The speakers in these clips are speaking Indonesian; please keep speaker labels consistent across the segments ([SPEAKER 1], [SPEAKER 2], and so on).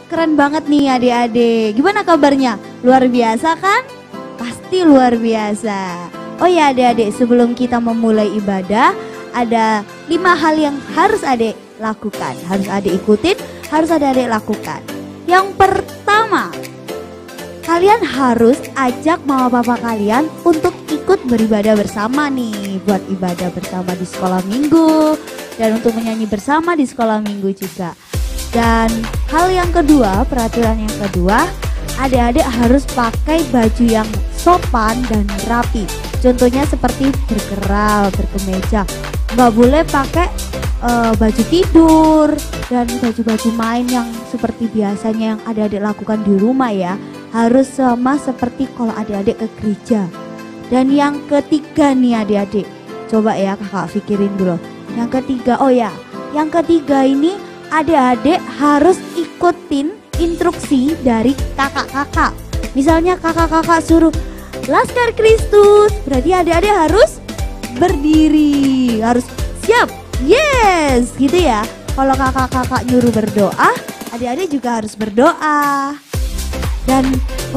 [SPEAKER 1] keren banget nih adik-adik. Gimana kabarnya? Luar biasa kan? Pasti luar biasa. Oh ya adik-adik, sebelum kita memulai ibadah, ada 5 hal yang harus adik lakukan. Harus adik ikutin, harus adik lakukan. Yang pertama, kalian harus ajak mama papa kalian untuk ikut beribadah bersama nih. Buat ibadah bersama di sekolah minggu, dan untuk menyanyi bersama di sekolah minggu juga. Dan hal yang kedua, peraturan yang kedua, adik-adik harus pakai baju yang sopan dan rapi. Contohnya seperti berkeral, berkemeja. Nggak boleh pakai baju tidur dan baju-baju main yang seperti biasanya yang adik-adik lakukan di rumah ya. Harus sama seperti kalau adik-adik ke gereja. Dan yang ketiga nih adik-adik, coba ya kakak pikirin dulu. Yang ketiga, oh ya, yang ketiga ini adik-adik harus ikutin instruksi dari kakak-kakak. Misalnya kakak-kakak suruh Laskar Kristus, berarti adik-adik harus berdiri, harus siap, yes, gitu ya. Kalau kakak-kakak nyuruh berdoa, adik-adik juga harus berdoa. Dan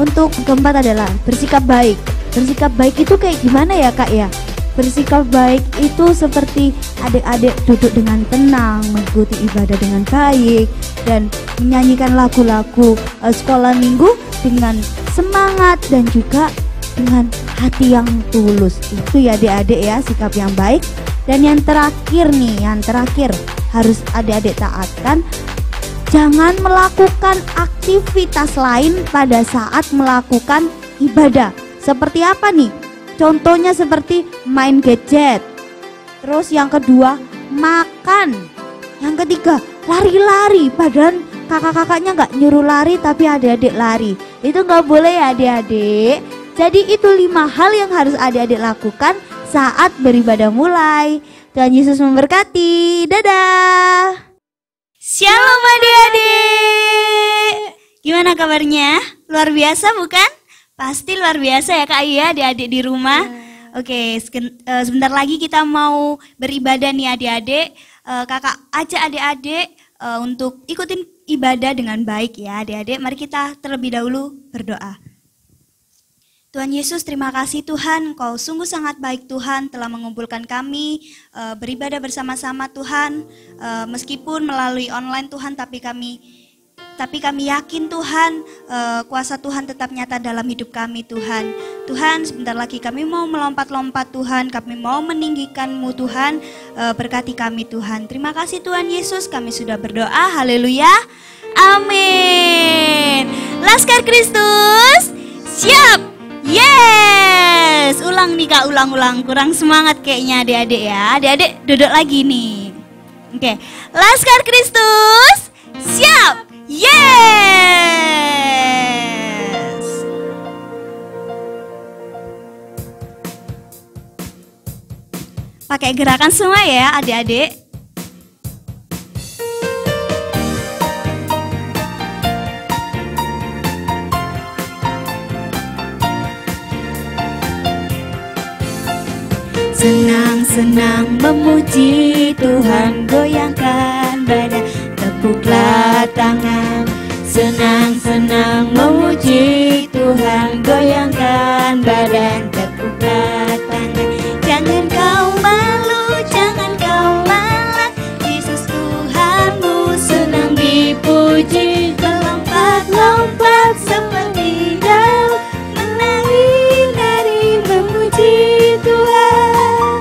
[SPEAKER 1] untuk keempat adalah bersikap baik. Bersikap baik itu kayak gimana ya kak ya? Bersikap baik itu seperti adik-adik duduk dengan tenang, mengikuti ibadah dengan baik, dan menyanyikan lagu-lagu sekolah minggu dengan semangat dan juga dengan hati yang tulus. Itu ya adik-adik ya, sikap yang baik. Dan yang terakhir nih, yang terakhir harus adik-adik taatkan, jangan melakukan aktivitas lain pada saat melakukan ibadah. Seperti apa nih? Contohnya seperti main gadget. Terus yang kedua, makan. Yang ketiga, lari-lari. Padahal kakak-kakaknya nggak nyuruh lari tapi adik-adik lari. Itu nggak boleh ya adik-adik. Jadi itu 5 hal yang harus adik-adik lakukan saat beribadah mulai. Tuhan Yesus memberkati. Dadah. Shalom adik-adik. Gimana kabarnya? Luar biasa bukan? Pasti luar biasa ya kak ya adik-adik di rumah. Oke, sebentar lagi kita mau beribadah nih adik-adik. Kakak ajak adik-adik untuk ikutin ibadah dengan baik ya adik-adik. Mari kita terlebih dahulu berdoa. Tuhan Yesus, terima kasih Tuhan, Engkau sungguh sangat baik Tuhan telah mengumpulkan kami beribadah bersama-sama Tuhan. Meskipun melalui online Tuhan, tapi kami yakin Tuhan, kuasa Tuhan tetap nyata dalam hidup kami Tuhan. Tuhan, sebentar lagi kami mau melompat-lompat Tuhan, kami mau meninggikan-Mu Tuhan, berkati kami Tuhan. Terima kasih Tuhan Yesus, kami sudah berdoa, haleluya, amin. Laskar Kristus, siap, yes. Ulang nih kak, ulang-ulang, kurang semangat kayaknya adik-adik ya. Adik-adik duduk lagi nih. Oke, Laskar Kristus, siap. Yes. Pakai gerakan semua ya adik-adik. Senang-senang memuji Tuhan, goyangkan badan, tepuklah tangan. Senang-senang memuji Tuhan, goyangkan badan, tepuklah tangan. Jangan kau malu, jangan kau malas, Yesus Tuhanmu senang dipuji. Melompat-lompat seperti daun, menari-nari memuji Tuhan.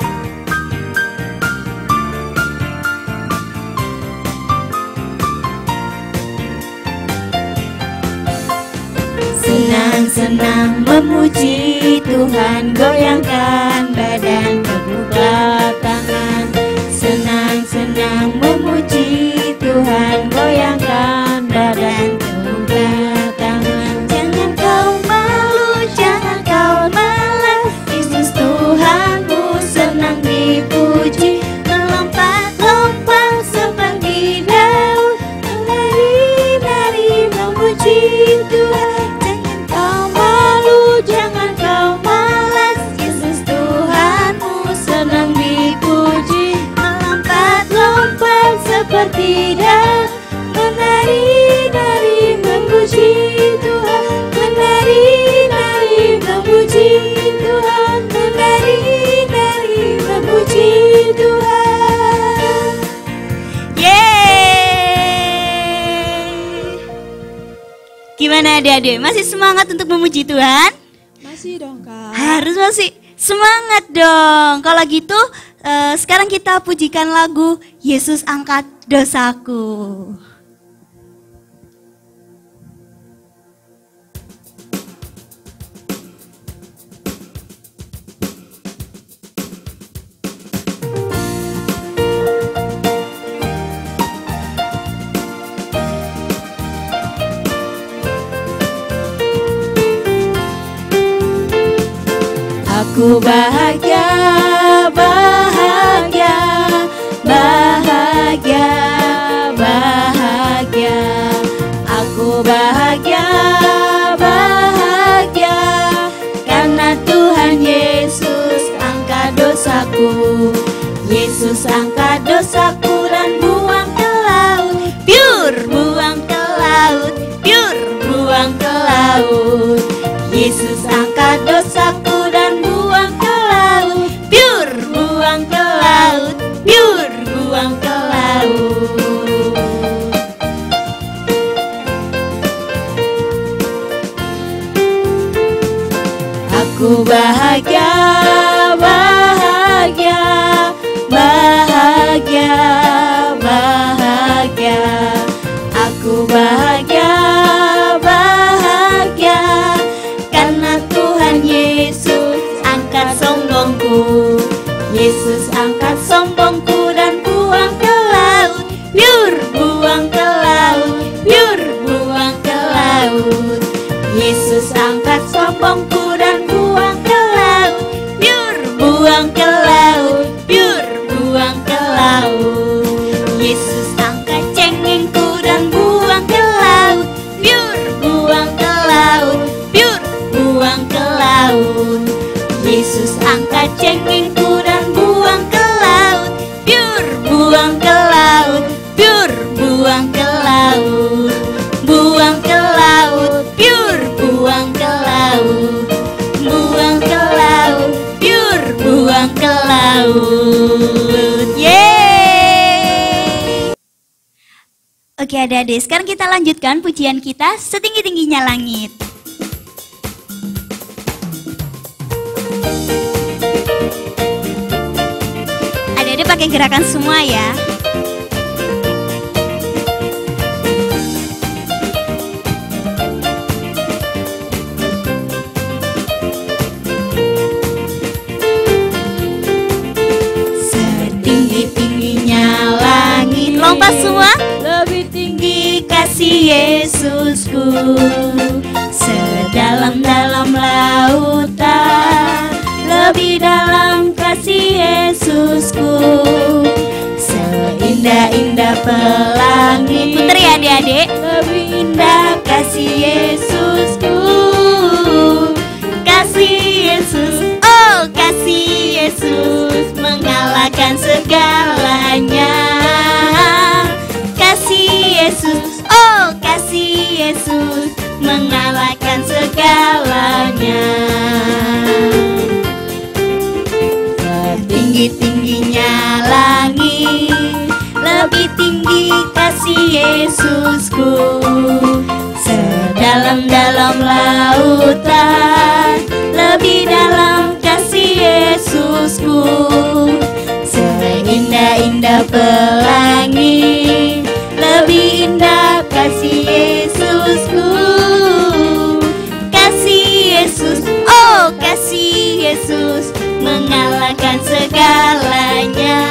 [SPEAKER 1] Senang-senang memuji Tuhan, goyangkan badan, tepuklah tangan. Senang-senang memuji Tuhan, goyangkan badan, tepuklah tangan. Jangan kau malu, jangan kau malas, Yesus Tuhanmu senang dipuji. Melompat-lompat seperti daun, menari-nari memuji Tuhan. Jangan kau malas, Yesus Tuhanmu senang dipuji. Melompat-lompat seperti daun, menari-nari Gimana adik-adik? Masih semangat untuk memuji Tuhan?
[SPEAKER 2] Masih dong, Kak.
[SPEAKER 1] Harus masih semangat dong. Kalau gitu sekarang kita pujikan lagu Yesus Angkat Dosaku.
[SPEAKER 2] Aku bahagia, bahagia, bahagia, bahagia. Aku bahagia, bahagia, karena Tuhan Yesus angkat dosaku. Yesus angkat dosaku dan buang ke laut, pure buang ke laut, pure buang ke laut. Yesus angkat dosaku dan buang ke laut, pure buang ke laut, pure buang ke laut. Aku bahagia, bahagia, bahagia, bahagia. Aku bahagia, bahagia, karena Tuhan Yesus angkat sombongku. Yesus angkat sombongku dan buang ke laut, pure buang ke laut, pure buang ke laut. Yesus angkat sombongku dan buang ke laut, pure buang ke laut, pure buang ke laut. Yesus angkat cengengku dan buang ke laut, pure buang ke laut, pure buang ke laut. Yesus angkat cengengku dan buang ke laut, pure buang ke laut, pure buang ke laut. Buang ke laut, pure buang ke laut. Buang ke laut, pure buang ke laut. Yeay. Oke adik-adik, sekarang kita lanjutkan pujian kita Setinggi-tingginya Langit. Adik-adik pakai gerakan semua ya. Setinggi-tingginya langit, lompat semua. Lebih tinggi kasih Yesusku, sedalam-dalam lautan. Lebih dalam kasih Yesusku, seindah-indah pelangi. Putri adik-adik, lebih indah kasih Yesusku. Kasih Yesus, oh kasih Yesus, mengalahkan segalanya. Kasih Yesus, oh kasih Yesus, mengalahkan segalanya. Setinggi-tingginya langit, lebih tinggi kasih Yesusku. Sedalam-dalam lautan, lebih dalam kasih Yesusku. Seindah-indah pelangi, lebih indah kasih Yesusku. Kasih Yesus, oh kasih Yesus, mengalahkan segalanya.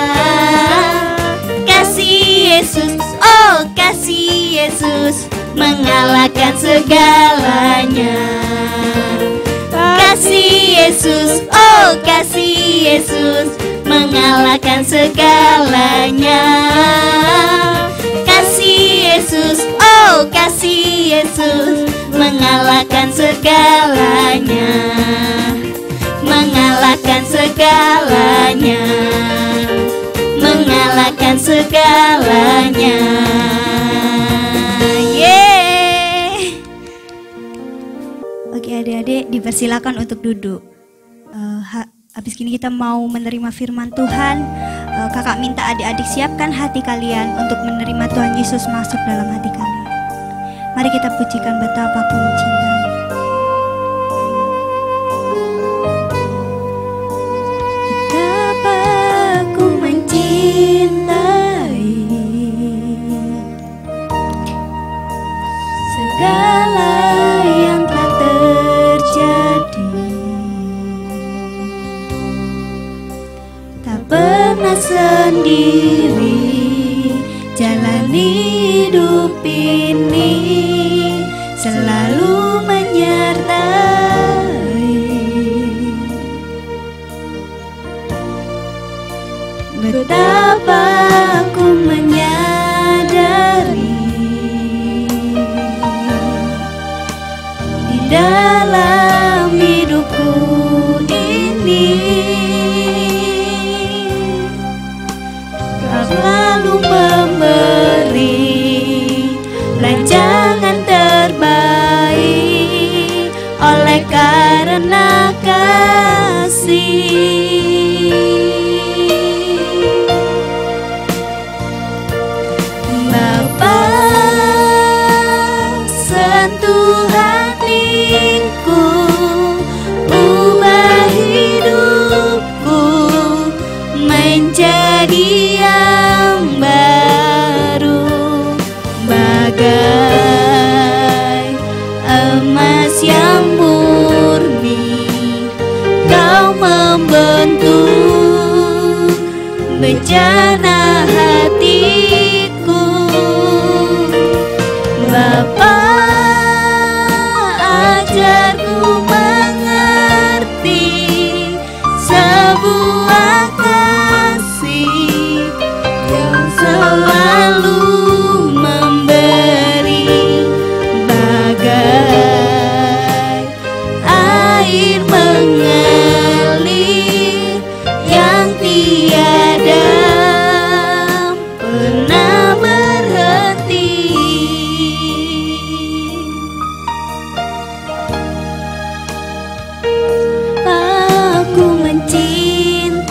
[SPEAKER 2] Kasih Yesus, oh kasih Yesus, mengalahkan segalanya. Kasih Yesus, oh kasih Yesus, mengalahkan segalanya. Kasih Yesus, oh kasih Yesus, mengalahkan segalanya. Mengalahkan segalanya, mengalahkan segalanya. Yeay. Oke adik-adik, dipersilakan untuk duduk. Habis ini kita mau menerima firman Tuhan. Kakak minta adik-adik siapkan hati kalian untuk menerima Tuhan Yesus masuk dalam hati kalian.
[SPEAKER 1] Mari kita pujikan betapa Aku mencintai.
[SPEAKER 2] Betapa Aku mencintai segala yang telah terjadi, tak pernah sendiri jalani hidup ini, selalu menyertai. Betapa aku menyadari di dalam hidupku ini Kau selalu memberi rancangan terbaik oleh karena kasih. Bapa, sentuh hatiku, ubah hidupku menjadi yang baru, bagai emas yang murni. Kau membentuk bejana hatiku. Bapa, ajarku mengerti sebuah kasih yang selalu memberi, bagai air mengalir yang tiada pernah berhenti. Aku mencintai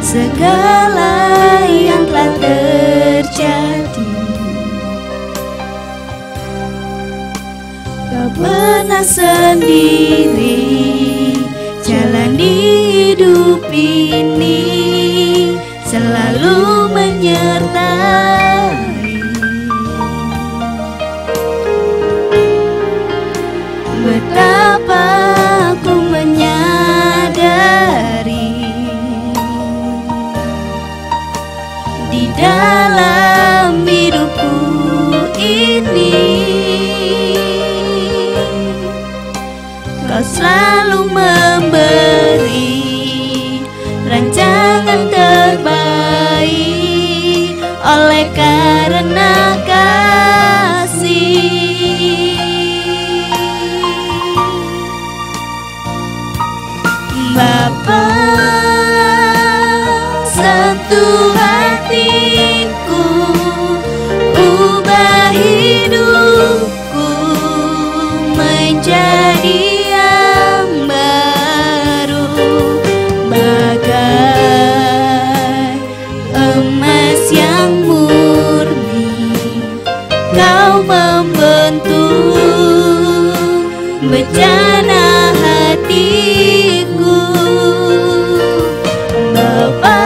[SPEAKER 2] segala yang telah terjadi, tak pernah sendiri jalani hidup ini, selalu menyertai. Betapa aku menyadari di dalam hidupku ini Kau selalu memberi rancangan terbaik oleh karena kasih. Bapa, sentuh hatiku, ubah hidupku menjadi yang baru, bagai emas yang murni. Kau membentuk bejana hatiku. Bapa,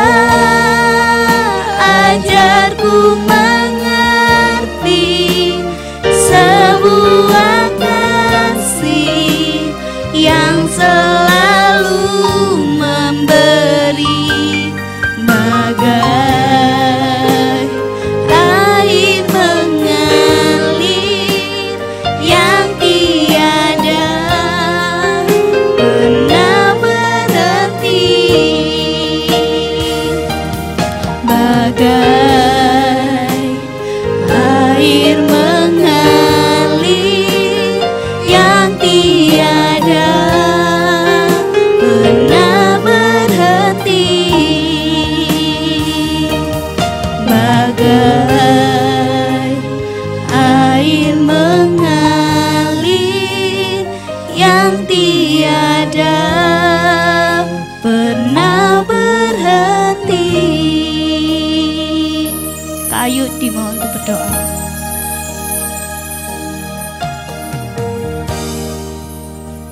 [SPEAKER 2] ajarku mengerti sebuah kasih yang selalu memberi, bagai air mengalir yang tiada pernah berhenti, bagai air mengalir yang tiada pernah berhenti, bagai air mengalir yang tiada pernah berhenti. Ayu dimohon untuk berdoa.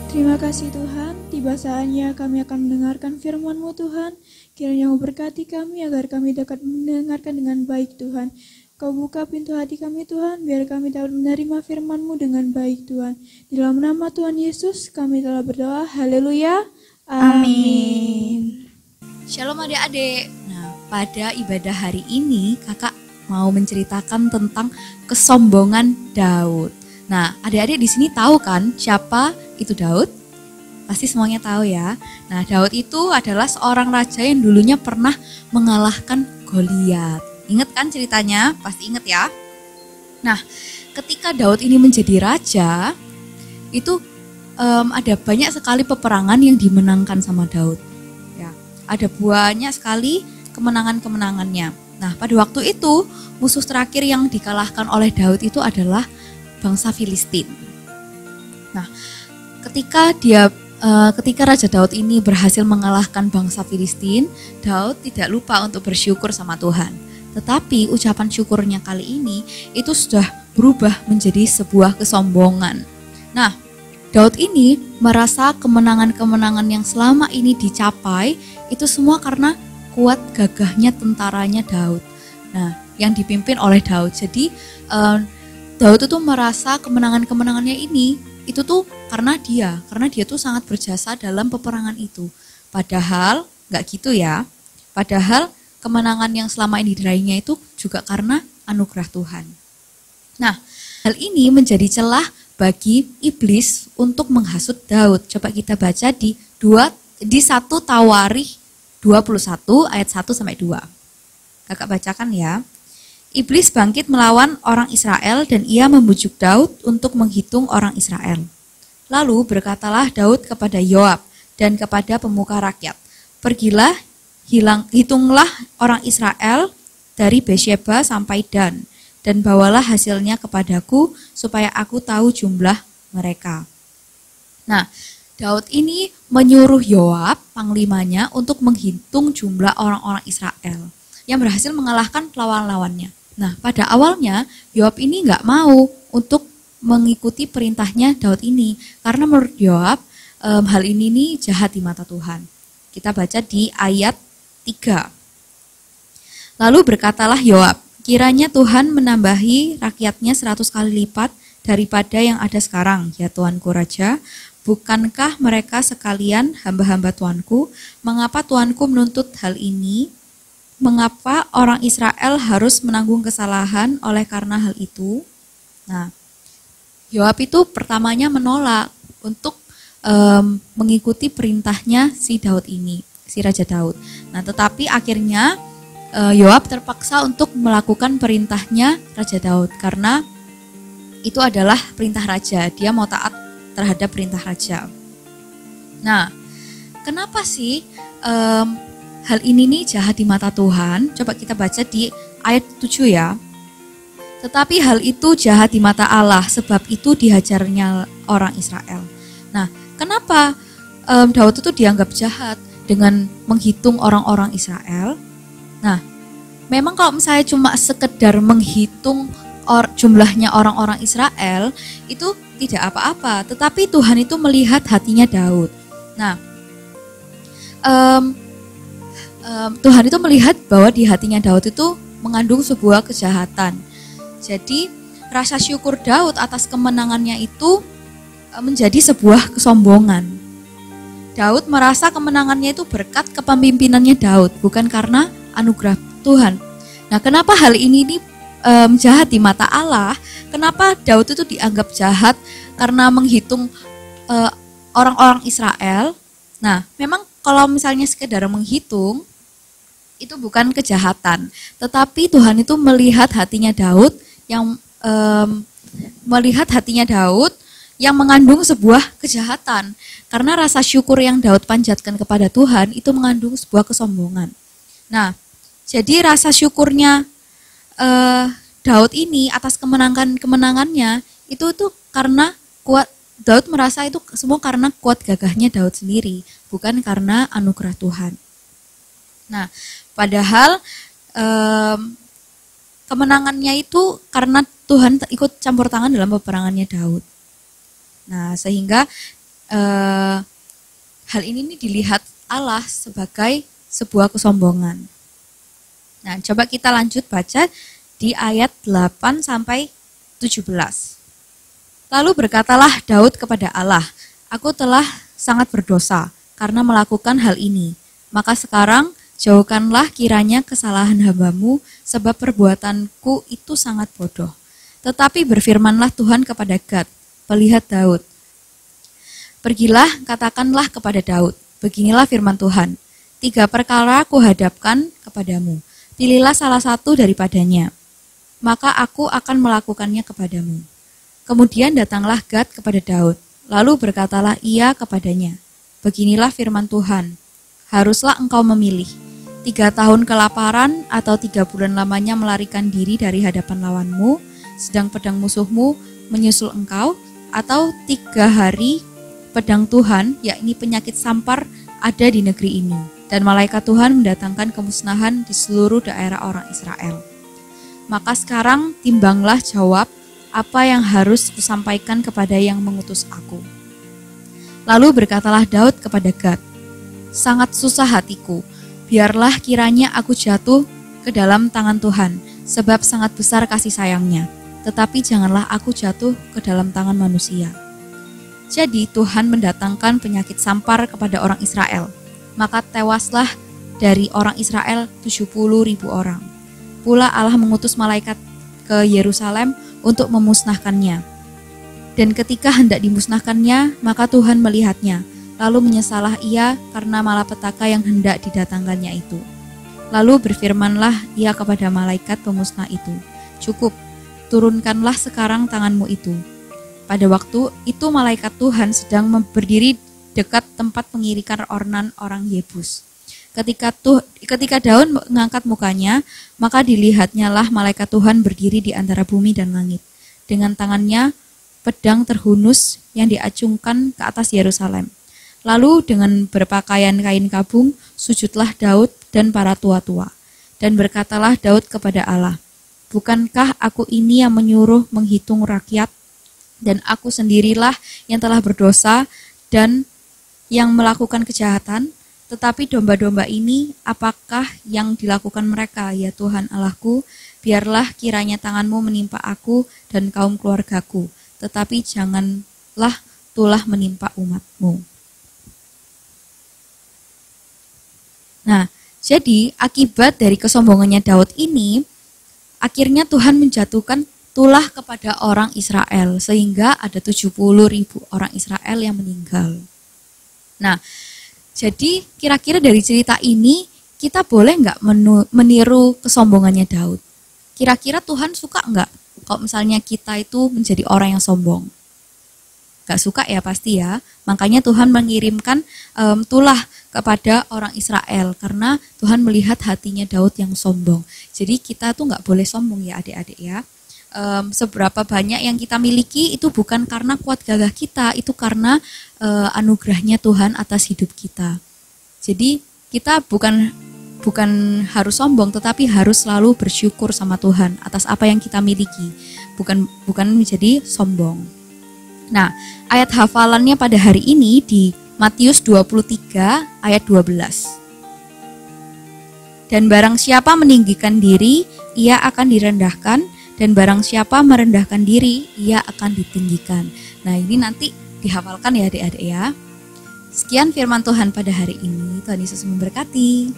[SPEAKER 3] Terima kasih Tuhan, tiba saatnya kami akan mendengarkan firman-Mu Tuhan. Kiranya memberkati kami agar kami dapat mendengarkan dengan baik Tuhan. Kau buka pintu hati kami Tuhan, biar kami dapat menerima firman-Mu dengan baik Tuhan. Di dalam nama Tuhan Yesus kami telah berdoa, haleluya, amin.
[SPEAKER 4] Shalom adik-adik. Nah, pada ibadah hari ini kakak mau menceritakan tentang kesombongan Daud. Nah, adik-adik di sini tahu kan siapa itu Daud? Pasti semuanya tahu ya. Nah, Daud itu adalah seorang raja yang dulunya pernah mengalahkan Goliat. Ingat kan ceritanya? Pasti ingat ya. Nah, ketika Daud ini menjadi raja, itu ada banyak sekali peperangan yang dimenangkan sama Daud. Ya, ada banyak sekali kemenangan-kemenangannya. Nah, pada waktu itu musuh terakhir yang dikalahkan oleh Daud itu adalah bangsa Filistin. Nah, ketika Raja Daud ini berhasil mengalahkan bangsa Filistin, Daud tidak lupa untuk bersyukur sama Tuhan. Tetapi ucapan syukurnya kali ini itu sudah berubah menjadi sebuah kesombongan. Nah, Daud ini merasa kemenangan-kemenangan yang selama ini dicapai itu semua karena kuat gagahnya tentaranya Daud. Nah, yang dipimpin oleh Daud. Jadi Daud itu merasa kemenangan-kemenangannya ini itu tuh karena dia tuh sangat berjasa dalam peperangan itu. Padahal nggak gitu ya. Padahal kemenangan yang selama ini diraihnya itu juga karena anugerah Tuhan. Nah, hal ini menjadi celah bagi iblis untuk menghasut Daud. Coba kita baca di 1 Tawarikh 21 ayat 1 sampai 2. Kakak bacakan ya. Iblis bangkit melawan orang Israel dan ia membujuk Daud untuk menghitung orang Israel. Lalu berkatalah Daud kepada Yoab dan kepada pemuka rakyat, "Pergilah, hitunglah orang Israel dari Beersheba sampai Dan, dan bawalah hasilnya kepadaku supaya aku tahu jumlah mereka." Nah, Daud ini menyuruh Yoab, panglimanya, untuk menghitung jumlah orang-orang Israel yang berhasil mengalahkan lawan-lawannya. Nah, pada awalnya Yoab ini nggak mau untuk mengikuti perintahnya Daud ini, karena menurut Yoab hal ini nih jahat di mata Tuhan. Kita baca di ayat 3. Lalu berkatalah Yoab, "Kiranya Tuhan menambahi rakyatnya 100 kali lipat daripada yang ada sekarang, ya Tuanku Raja. Bukankah mereka sekalian hamba-hamba Tuanku? Mengapa Tuanku menuntut hal ini? Mengapa orang Israel harus menanggung kesalahan oleh karena hal itu?" Nah, Yoab itu pertamanya menolak untuk mengikuti perintahnya si Daud ini, si Raja Daud. Nah, tetapi akhirnya Yoab terpaksa untuk melakukan perintahnya Raja Daud karena itu adalah perintah raja. Dia mau taat terhadap perintah raja. Nah, kenapa sih hal ini nih jahat di mata Tuhan? Coba kita baca di ayat 7 ya. Tetapi hal itu jahat di mata Allah, sebab itu dihajarnya orang Israel. Nah, kenapa Daud itu dianggap jahat dengan menghitung orang-orang Israel? Nah, memang kalau misalnya cuma sekedar menghitung jumlahnya orang-orang Israel, itu tidak apa-apa. Tetapi Tuhan itu melihat hatinya Daud. Nah, Tuhan itu melihat bahwa di hatinya Daud itu mengandung sebuah kejahatan. Jadi rasa syukur Daud atas kemenangannya itu menjadi sebuah kesombongan. Daud merasa kemenangannya itu berkat kepemimpinannya Daud, bukan karena anugerah Tuhan. Nah, kenapa hal ini jahat di mata Allah? Kenapa Daud itu dianggap jahat karena menghitung orang-orang Israel? Nah, memang kalau misalnya sekedar menghitung, itu bukan kejahatan. Tetapi Tuhan itu melihat hatinya Daud yang mengandung sebuah kejahatan. Karena rasa syukur yang Daud panjatkan kepada Tuhan itu mengandung sebuah kesombongan. Nah, jadi rasa syukurnya Daud ini atas kemenangannya itu tuh karena kuat. Daud merasa itu semua karena kuat gagahnya Daud sendiri, bukan karena anugerah Tuhan. Nah, padahal kemenangannya itu karena Tuhan ikut campur tangan dalam peperangannya Daud. Nah, sehingga hal ini dilihat Allah sebagai sebuah kesombongan. Nah, coba kita lanjut baca di ayat 8 sampai 17. Lalu berkatalah Daud kepada Allah, "Aku telah sangat berdosa karena melakukan hal ini. Maka sekarang jauhkanlah kiranya kesalahan hamba-Mu, sebab perbuatanku itu sangat bodoh." Tetapi berfirmanlah Tuhan kepada Gad, pelihat Daud. "Pergilah, katakanlah kepada Daud, beginilah firman Tuhan, 3 perkara kuhadapkan kepadamu. Pilihlah salah satu daripadanya, maka aku akan melakukannya kepadamu." Kemudian datanglah Gad kepada Daud, lalu berkatalah ia kepadanya, "Beginilah firman Tuhan, haruslah engkau memilih 3 tahun kelaparan atau 3 bulan lamanya melarikan diri dari hadapan lawanmu, sedang pedang musuhmu menyusul engkau, atau 3 hari pedang Tuhan, yakni penyakit sampar, ada di negeri ini, dan malaikat Tuhan mendatangkan kemusnahan di seluruh daerah orang Israel. Maka sekarang timbanglah jawab apa yang harus kusampaikan kepada yang mengutus aku." Lalu berkatalah Daud kepada Gad, "Sangat susah hatiku, biarlah kiranya aku jatuh ke dalam tangan Tuhan, sebab sangat besar kasih sayangnya. Tetapi janganlah aku jatuh ke dalam tangan manusia." Jadi Tuhan mendatangkan penyakit sampar kepada orang Israel. Maka tewaslah dari orang Israel 70.000 orang. Pula Allah mengutus malaikat ke Yerusalem untuk memusnahkannya. Dan ketika hendak dimusnahkannya, maka Tuhan melihatnya, lalu menyesalah ia karena malapetaka yang hendak didatangkannya itu. Lalu berfirmanlah ia kepada malaikat pemusnah itu, "Cukup, turunkanlah sekarang tanganmu itu." Pada waktu itu malaikat Tuhan sedang berdiri dekat tempat pengirikan ornan orang Yebus. Ketika Daud mengangkat mukanya, maka dilihatnyalah malaikat Tuhan berdiri di antara bumi dan langit. Dengan tangannya pedang terhunus yang diacungkan ke atas Yerusalem. Lalu dengan berpakaian kain kabung, sujudlah Daud dan para tua-tua. Dan berkatalah Daud kepada Allah, "Bukankah aku ini yang menyuruh menghitung rakyat, dan aku sendirilah yang telah berdosa dan yang melakukan kejahatan? Tetapi domba-domba ini, apakah yang dilakukan mereka, ya Tuhan Allahku? Biarlah kiranya tanganmu menimpa aku dan kaum keluargaku, tetapi janganlah tulah menimpa umatmu." Nah, jadi akibat dari kesombongannya Daud ini, akhirnya Tuhan menjatuhkan tulah kepada orang Israel, sehingga ada 70.000 orang Israel yang meninggal. Nah, jadi kira-kira dari cerita ini kita boleh nggak meniru kesombongannya Daud? Kira-kira Tuhan suka nggak kalau misalnya kita itu menjadi orang yang sombong? Gak suka ya pasti ya. Makanya Tuhan mengirimkan tulah kepada orang Israel karena Tuhan melihat hatinya Daud yang sombong. Jadi kita tuh nggak boleh sombong ya adik-adik ya. Seberapa banyak yang kita miliki itu bukan karna kuat gagah kita, itu karena anugerahnya Tuhan atas hidup kita. Jadi kita bukan harus sombong, tetapi harus selalu bersyukur sama Tuhan atas apa yang kita miliki, bukan menjadi sombong. Nah, ayat hafalannya pada hari ini di Matius 23 ayat 12. Dan barang siapa meninggikan diri, ia akan direndahkan, dan barang siapa merendahkan diri, ia akan ditinggikan. Nah, ini nanti dihafalkan ya adik-adik ya. Sekian firman Tuhan pada hari ini. Tuhan Yesus memberkati.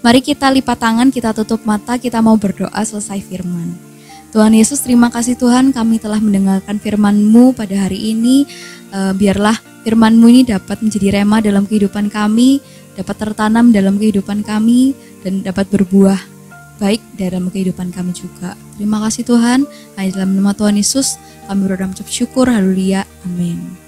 [SPEAKER 4] Mari kita lipat tangan, kita tutup mata, kita mau berdoa selesai firman. Tuhan Yesus, terima kasih Tuhan, kami telah mendengarkan firman-Mu pada hari ini. Biarlah firman-Mu ini dapat menjadi rema dalam kehidupan kami, dapat tertanam dalam kehidupan kami, dan dapat berbuah baik dalam kehidupan kami juga. Terima kasih Tuhan, hanya dalam nama Tuhan Yesus kami berdoa mengucap syukur, haleluya, amin.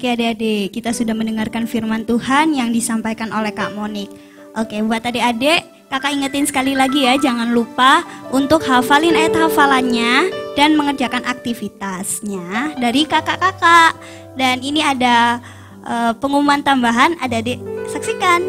[SPEAKER 2] Oke adik-adik, kita sudah mendengarkan firman Tuhan yang disampaikan oleh Kak Monik. Oke, buat adik-adik, kakak ingetin sekali lagi ya, jangan lupa untuk hafalin ayat hafalannya dan mengerjakan aktivitasnya dari kakak-kakak. Dan ini ada pengumuman tambahan, adik-adik saksikan.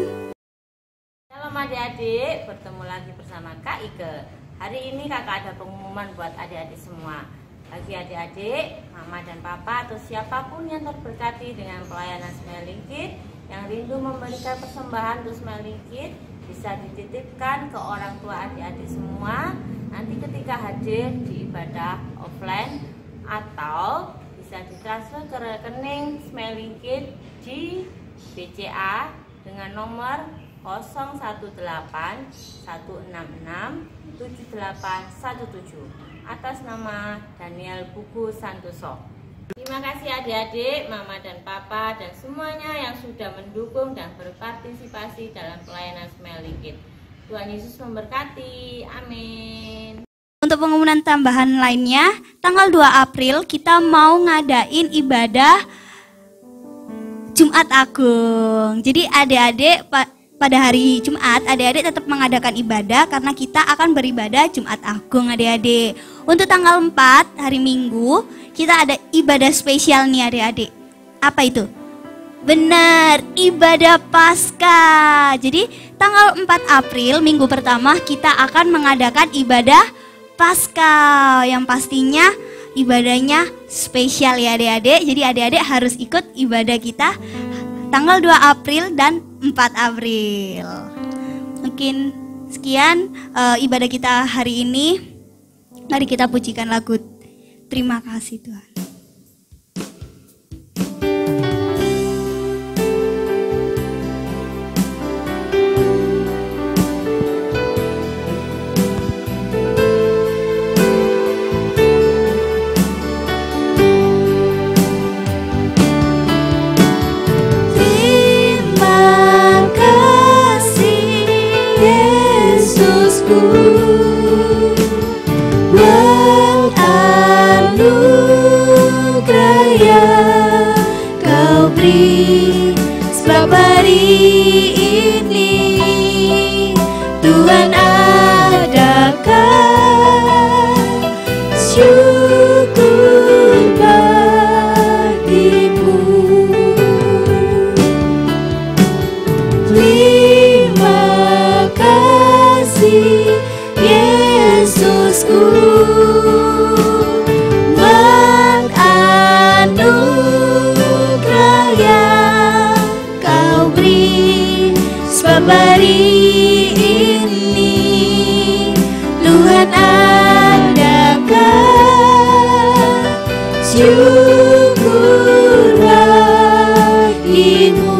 [SPEAKER 5] Shalom adik-adik, bertemu lagi bersama Kak Ike. Hari ini kakak ada pengumuman buat adik-adik semua. Bagi adik-adik, mama dan papa atau siapapun yang terberkati dengan pelayanan Smiling Kids yang rindu memberikan persembahan untuk Smiling Kids, bisa dititipkan ke orang tua adik-adik semua nanti ketika hadir di ibadah offline, atau bisa ditransfer ke rekening Smiling Kids di BCA dengan nomor 018-166-7817 atas nama Daniel Buku Santoso. Terima kasih adik-adik, mama dan papa dan semuanya yang sudah mendukung dan berpartisipasi dalam pelayanan Smiling Kids. Tuhan Yesus memberkati. Amin.
[SPEAKER 2] Untuk pengumuman tambahan lainnya, tanggal 2 April kita mau ngadain ibadah Jumat Agung. Jadi adik-adik pada hari Jumat, adik-adik tetap mengadakan ibadah karena kita akan beribadah Jumat Agung adik-adik. Untuk tanggal 4 hari Minggu, kita ada ibadah spesial nih adik-adik. Apa itu? Benar, ibadah Paskah. Jadi tanggal 4 April, minggu pertama, kita akan mengadakan ibadah Paskah. Yang pastinya ibadahnya spesial ya adik-adik. Jadi adik-adik harus ikut ibadah kita tanggal 2 April dan 4 April. Mungkin sekian ibadah kita hari ini. Mari kita pujikan lagu Terima Kasih Tuhan. Sebab hari ini Tuhan adakan syukur bagimu. Terima kasih Yesusku, sebab hari ini Tuhan adakan syukur bagimu.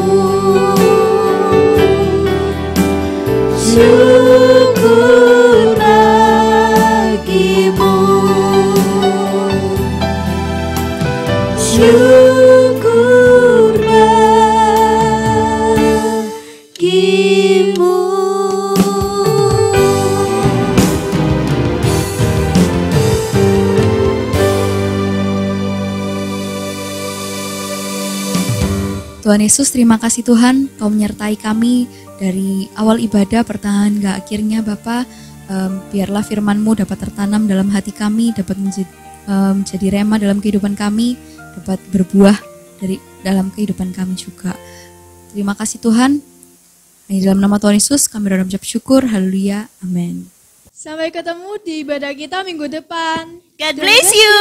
[SPEAKER 2] Syukur bagimu. Syukur bagimu.
[SPEAKER 4] Tuhan Yesus, terima kasih Tuhan, Kau menyertai kami dari awal ibadah pertengahan hingga akhirnya Bapa. Biarlah firman-Mu dapat tertanam dalam hati kami, dapat menjadi rema dalam kehidupan kami, dapat berbuah dalam kehidupan kami juga. Terima kasih Tuhan. Di dalam nama Tuhan Yesus kami berdoa mengucap syukur. Haleluya. Amin.
[SPEAKER 3] Sampai ketemu di ibadah kita minggu depan.
[SPEAKER 2] God bless you.